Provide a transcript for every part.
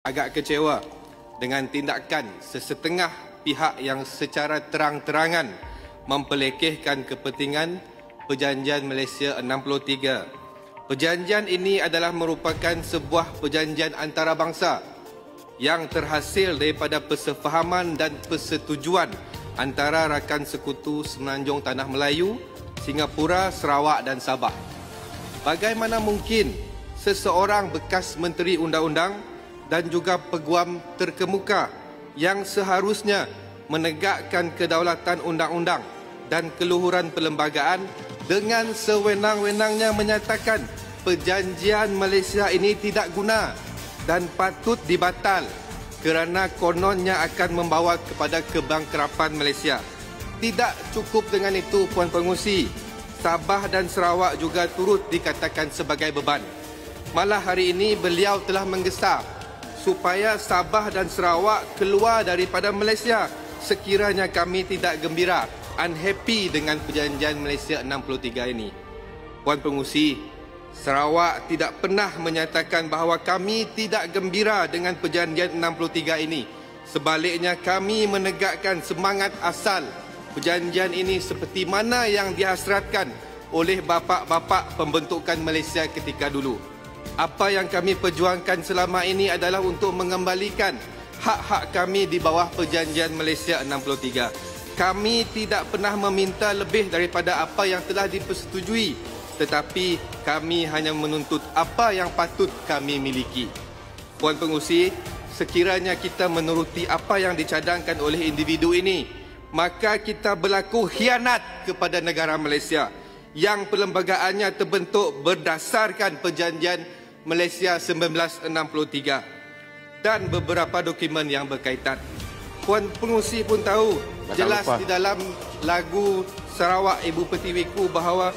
agak kecewa dengan tindakan sesetengah pihak yang secara terang-terangan mempelekehkan kepentingan Perjanjian Malaysia 63. Perjanjian ini adalah merupakan sebuah perjanjian antarabangsa yang terhasil daripada persefahaman dan persetujuan antara rakan sekutu Semenanjung Tanah Melayu, Singapura, Sarawak dan Sabah. Bagaimana mungkin seseorang bekas Menteri Undang-Undang dan juga peguam terkemuka yang seharusnya menegakkan kedaulatan undang-undang dan keluhuran perlembagaan dengan sewenang-wenangnya menyatakan perjanjian Malaysia ini tidak guna dan patut dibatal kerana kononnya akan membawa kepada kebangkrapan Malaysia. Tidak cukup dengan itu, Puan Pengerusi, Sabah dan Sarawak juga turut dikatakan sebagai beban. Malah hari ini beliau telah menggesa supaya Sabah dan Sarawak keluar daripada Malaysia sekiranya kami tidak gembira, unhappy dengan perjanjian Malaysia 63 ini. Puan Pengerusi, Sarawak tidak pernah menyatakan bahawa kami tidak gembira dengan perjanjian 63 ini. Sebaliknya, kami menegakkan semangat asal perjanjian ini seperti mana yang dihasratkan oleh bapa-bapa pembentukan Malaysia ketika dulu. Apa yang kami perjuangkan selama ini adalah untuk mengembalikan hak-hak kami di bawah perjanjian Malaysia 63. Kami tidak pernah meminta lebih daripada apa yang telah dipersetujui, tetapi kami hanya menuntut apa yang patut kami miliki. Puan Pengerusi, sekiranya kita menuruti apa yang dicadangkan oleh individu ini, maka kita berlaku khianat kepada negara Malaysia yang perlembagaannya terbentuk berdasarkan perjanjian Malaysia 1963 dan beberapa dokumen yang berkaitan. Puan Pengerusi pun tahu jelas di dalam lagu Sarawak Ibu Pertiwiku bahawa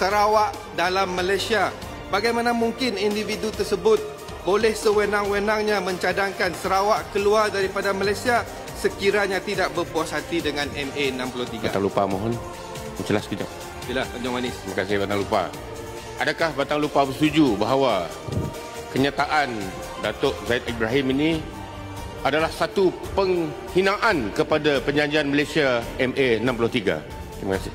Sarawak dalam Malaysia. Bagaimana mungkin individu tersebut boleh sewenang-wenangnya mencadangkan Sarawak keluar daripada Malaysia sekiranya tidak berpuas hati dengan MA 63? Batang Lupa, mohon menjelas sekejap. Bila, Tanjung Manis. Terima kasih, Batang Lupa. Adakah Batang Lupa bersetuju bahawa kenyataan Datuk Zahid Ibrahim ini adalah satu penghinaan kepada perjanjian Malaysia MA 63? Terima kasih.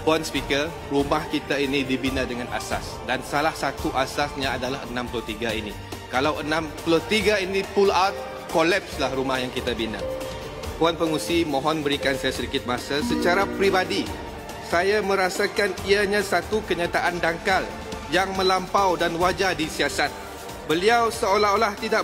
Puan Speaker, rumah kita ini dibina dengan asas dan salah satu asasnya adalah 63 ini. Kalau 63 ini pull out, collapse lah rumah yang kita bina. Puan Pengerusi, mohon berikan saya sedikit masa. Secara peribadi, saya merasakan ianya satu kenyataan dangkal yang melampau dan wajar di siasat. Beliau seolah-olah tidak